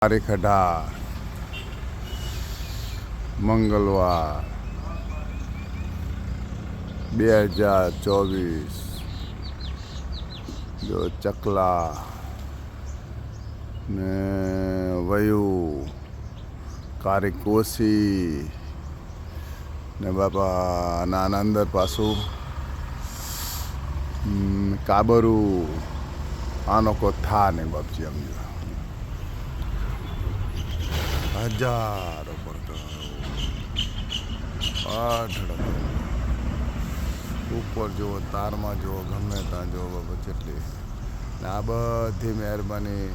તારીખ 18 મંગળવાર 2024 જો ચકલા ને વયુ કારી કોસી ને બાપા નાના અંદર પાછું કાબરું આનો કો થા નહીં બાપજી સમજો હજારો ઉપર જુઓ તારમાં જુઓ ગમે ત્યાં જુઓ બાબા જેટલી ને આ બધી મહેરબાની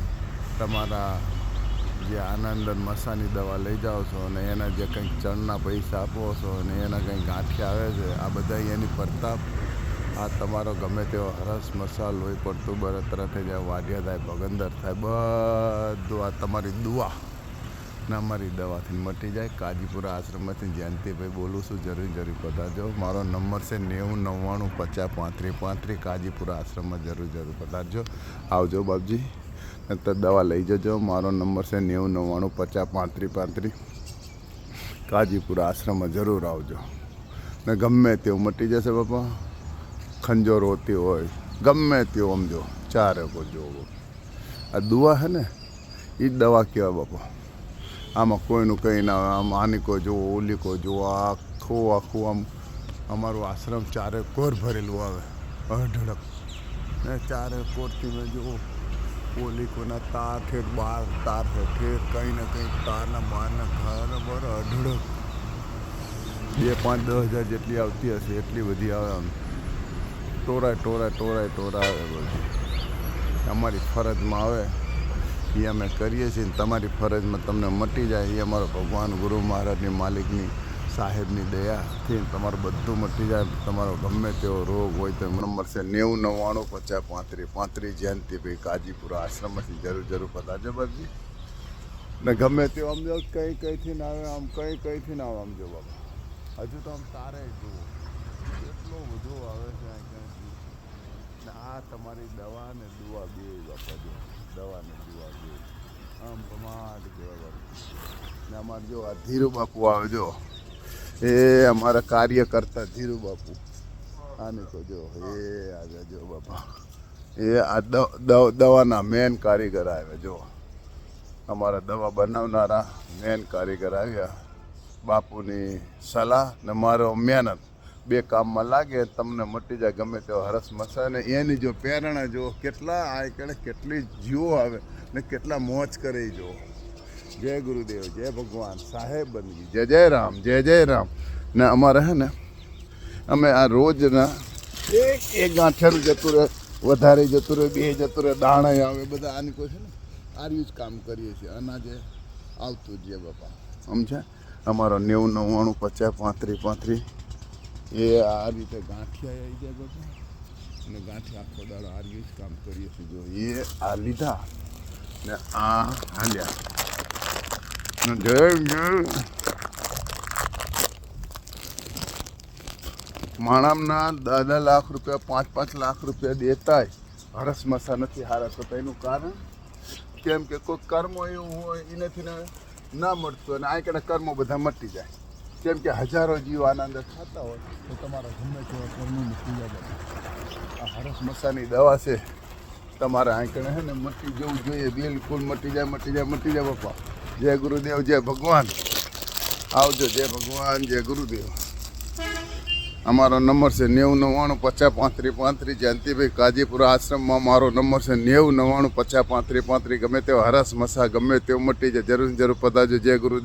તમારા જે આનંદ મસાની દવા લઈ જાઓ છો અને એના જે કંઈક ચણના પૈસા આપો છો અને એના કંઈક ગાંઠિયા આવે છે આ બધા એની પ્રતાપ આ તમારો ગમે તેવો હરસ મસાલ લોહી પડતું બળતરા થઈ જાય વાડિયા થાય પગંદર થાય બધું આ તમારી દુઆ ને અમારી દવાથી મટી જાય. કાજીપુરા આશ્રમમાંથી જયંતિભાઈ બોલું છું. જરૂર પધારજો. મારો નંબર છે 9099503535. કાજીપુરા આશ્રમમાં જરૂર પધારજો. આવજો બાપજી. તો દવા લઈ જજો. મારો નંબર છે 9099503535. કાજીપુરા આશ્રમમાં જરૂર આવજો. ને ગમે તેવું મટી જશે બાપા. ખંજોર હોતી હોય ગમે તેવું સમજો ચારે કો જોવો આ દુઆ છે ને એ જ દવા કહેવાય બાપા. આમાં કોઈનું કંઈ ના આવે. આમ આની કોઈ જુઓ ઓલી કોઈ જુઓ આખું આમ અમારું આશ્રમ ચારે કોર ભરેલું આવે અઢળક ને ચારે કોરથી મેં જુઓ ઓલી કોઈના તાર ઠેર બાર તાર છે ઠેર કંઈ ને કંઈ તારના બહારના ખાવાના બર અઢળક 2, 5, 10 હજાર જેટલી આવતી હશે એટલી બધી આવે. આમ ટોરાય આવે બધી અમારી ફરજમાં આવે એ અમે કરીએ છીએ. તમારી ફરજમાં તમને મટી જાય એ અમારો ભગવાન ગુરુ મહારાજની માલિકની સાહેબની દયાથી તમારું બધું મટી જાય. તમારો ગમે તેવો રોગ હોય તો નંબર છે 9099503535. જયંતિભાઈ કાજીપુરા આશ્રમમાંથી જરૂર પધારજો બાપજી. ને ગમે તેવો આમ જો કંઈથી ના આવે આમ કંઈથી ના આવે આમ જો બાબા હજુ તો આમ તારે જુઓ એટલો બધો આવે છે ને આ તમારી દવા ને દુઆ બે બાપા જો દવા ને દુઆ બે આમ કમાડ કહેવાય. ને અમારે જો આ ધીરુ બાપુ આવે જો એ અમારા કાર્ય કરતા ધીરુ બાપુ આને તો જો એ આવે જો બાપા એ આ દવાના મેન કારીગર આવે જો અમારા દવા બનાવનારા મેન કારીગર આવ્યા. બાપુની સલાહ ને મારો મહેનત બે કામમાં લાગે તમને મટી જાય ગમે તેવો હરસ મસા ને એની જો પ્રેરણા જો કેટલા આ કણે કેટલી જીવો આવે ને કેટલા મોજ કરે જો. જય ગુરુદેવ જય ભગવાન સાહેબ બનગી જય રામ ને અમારે હે ને અમે આ રોજના એક ગાંઠિયાનું જતું રહે વધારે જતું રહે 2 જતું રહે દાણા આવે બધા આની કોઈ છે ને આર્યું જ કામ કરીએ છીએ. અનાજે આવતું જ બાપા સમજે. અમારો 9099503535 એ આ રીતે ગાંઠિયા આવી જાય બાપા અને ગાંઠિયા આખો દાડો આર્યું જ કામ કરીએ છીએ. જો એ આ લીધા ને આ હાલ્યા માણસના 10 લાખ રૂપિયા 5 લાખ રૂપિયા દેતાય હરસ મસા નથી હારા તો એનું કારણ કેમ કે કોઈ કર્મ એવું હોય એનાથી ના મળતું અને આ કಡೆ કર્મો બધા મટી જાય. કેમ કે હજારો જીવ આનંદ ખાતા હોય તો તમારા ગમે તેવા કર્મો મટી જાય. આ હરસ મસાની દવા છે તમારા આંકડે હે ને મટી જવું જોઈએ. બિલકુલ મટી જાય બાપા. જય ગુરુદેવ જય ભગવાન. આવજો. જય ભગવાન જય ગુરુદેવ. અમારો નંબર છે 9099503535. જયંતિભાઈ કાજીપુરા આશ્રમમાં મારો નંબર છે 9099503535. ગમે તેવો હરસ મસા ગમે તેવું મટી જાય જરૂર પધારજો. જય ગુરુદેવ.